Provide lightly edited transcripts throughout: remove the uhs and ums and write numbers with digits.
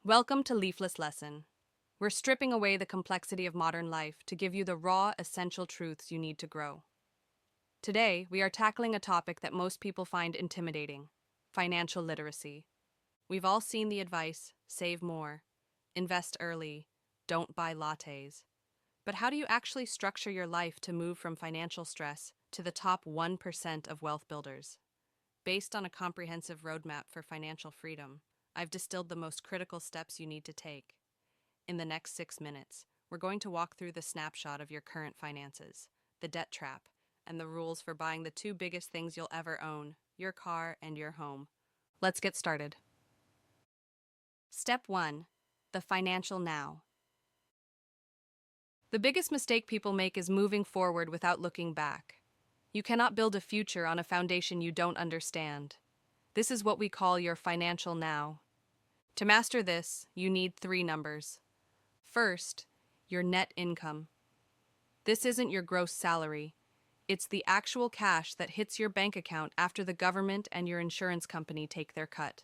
Welcome to Leafless Lesson. We're stripping away the complexity of modern life to give you the raw, essential truths you need to grow. Today, we are tackling a topic that most people find intimidating: financial literacy. We've all seen the advice: save more, invest early, don't buy lattes. But how do you actually structure your life to move from financial stress to the top 1% of wealth builders? Based on a comprehensive roadmap for financial freedom, I've distilled the most critical steps you need to take. In the next 6 minutes, we're going to walk through the snapshot of your current finances, the debt trap, and the rules for buying the two biggest things you'll ever own: your car and your home. Let's get started. Step 1: the financial now. The biggest mistake people make is moving forward without looking back. You cannot build a future on a foundation you don't understand. This is what we call your financial now. To master this, you need 3 numbers. First, your net income. This isn't your gross salary. It's the actual cash that hits your bank account after the government and your insurance company take their cut.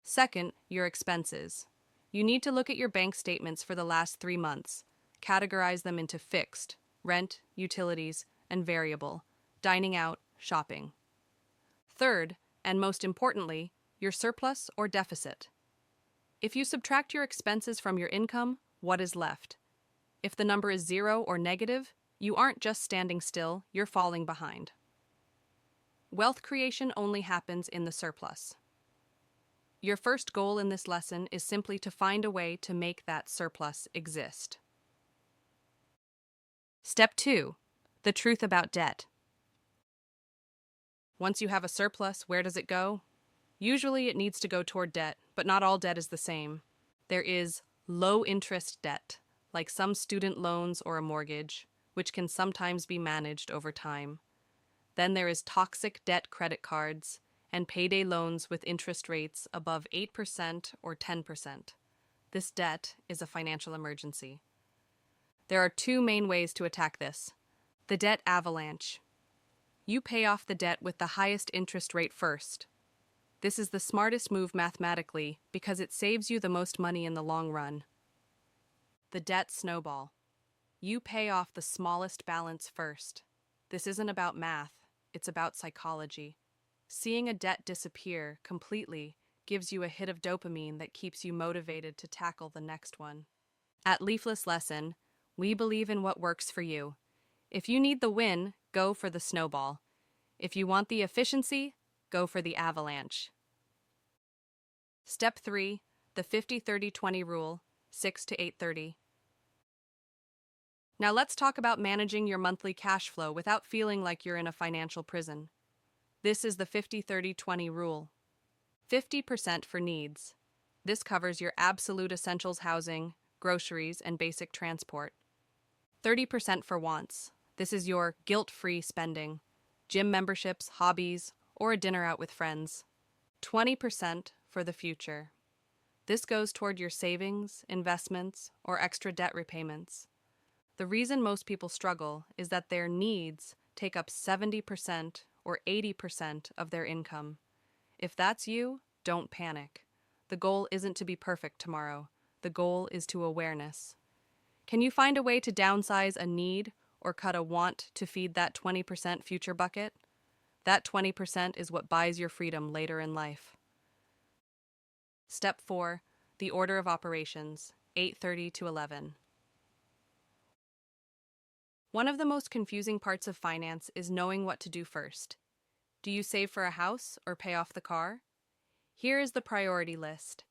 Second, your expenses. You need to look at your bank statements for the last 3 months. Categorize them into fixed, rent, utilities, and variable, dining out, shopping. Third, and most importantly, your surplus or deficit. If you subtract your expenses from your income, what is left? If the number is 0 or negative, you aren't just standing still, you're falling behind. Wealth creation only happens in the surplus. Your first goal in this lesson is simply to find a way to make that surplus exist. Step 2: the truth about debt. Once you have a surplus, where does it go? Usually it needs to go toward debt, but not all debt is the same. There is low-interest debt, like some student loans or a mortgage, which can sometimes be managed over time. Then there is toxic debt credit cards and payday loans with interest rates above 8% or 10%. This debt is a financial emergency. There are 2 main ways to attack this. The debt avalanche. You pay off the debt with the highest interest rate first. This is the smartest move mathematically because it saves you the most money in the long run. The debt snowball. You pay off the smallest balance first. This isn't about math, it's about psychology. Seeing a debt disappear completely gives you a hit of dopamine that keeps you motivated to tackle the next one. At Leafless Lesson, we believe in what works for you. If you need the win, go for the snowball. If you want the efficiency, go for the avalanche. Step 3: the 50-30-20 rule, 6 to 8:30. Now let's talk about managing your monthly cash flow without feeling like you're in a financial prison. This is the 50-30-20 rule. 50% for needs. This covers your absolute essentials: housing, groceries, and basic transport. 30% for wants. This is your guilt-free spending: gym memberships, hobbies, or a dinner out with friends. 20% for the future. This goes toward your savings, investments, or extra debt repayments. The reason most people struggle is that their needs take up 70% or 80% of their income. If that's you, don't panic. The goal isn't to be perfect tomorrow. The goal is to awareness. Can you find a way to downsize a need or cut a want to feed that 20% future bucket? That 20% is what buys your freedom later in life. Step 4: the order of operations, 8:30 to 11. One of the most confusing parts of finance is knowing what to do first. Do you save for a house or pay off the car? Here is the priority list.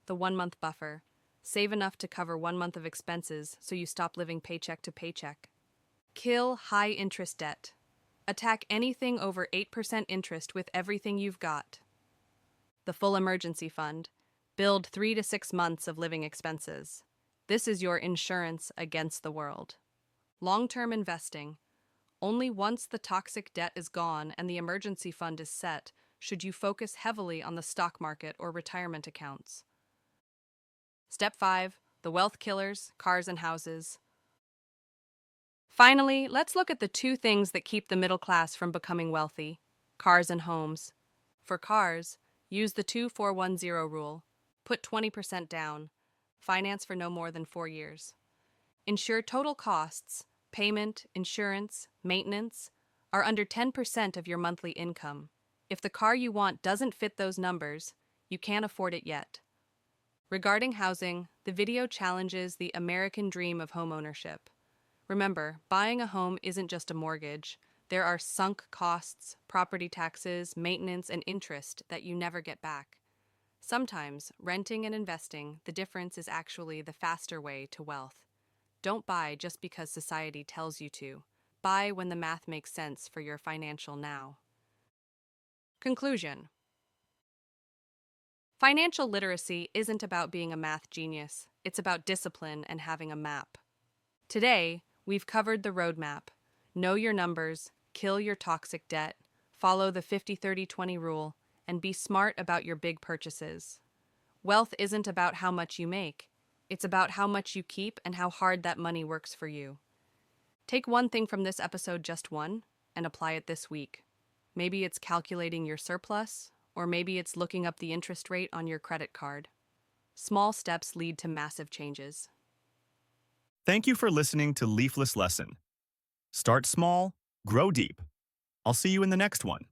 The 1-month buffer. Save enough to cover 1 month of expenses so you stop living paycheck to paycheck. Kill high-interest debt. Attack anything over 8% interest with everything you've got. The full emergency fund. Build 3 to 6 months of living expenses. This is your insurance against the world. Long-term investing. Only once the toxic debt is gone and the emergency fund is set should you focus heavily on the stock market or retirement accounts. Step 5: the wealth killers, cars and houses. Finally, let's look at the 2 things that keep the middle class from becoming wealthy: cars and homes. For cars, use the 2-4-1-0 rule. Put 20% down. Finance for no more than 4 years. Ensure total costs, payment, insurance, maintenance, are under 10% of your monthly income. If the car you want doesn't fit those numbers, you can't afford it yet. Regarding housing, the video challenges the American dream of homeownership. Remember, buying a home isn't just a mortgage. There are sunk costs, property taxes, maintenance, and interest that you never get back. Sometimes, renting and investing, the difference is actually the faster way to wealth. Don't buy just because society tells you to. Buy when the math makes sense for your financial now. Conclusion. Financial literacy isn't about being a math genius. It's about discipline and having a map. Today, we've covered the roadmap. Know your numbers, kill your toxic debt, follow the 50-30-20 rule, and be smart about your big purchases. Wealth isn't about how much you make. It's about how much you keep and how hard that money works for you. Take one thing from this episode, just one, and apply it this week. Maybe it's calculating your surplus, or maybe it's looking up the interest rate on your credit card. Small steps lead to massive changes. Thank you for listening to Leafless Lesson. Start small, grow deep. I'll see you in the next one.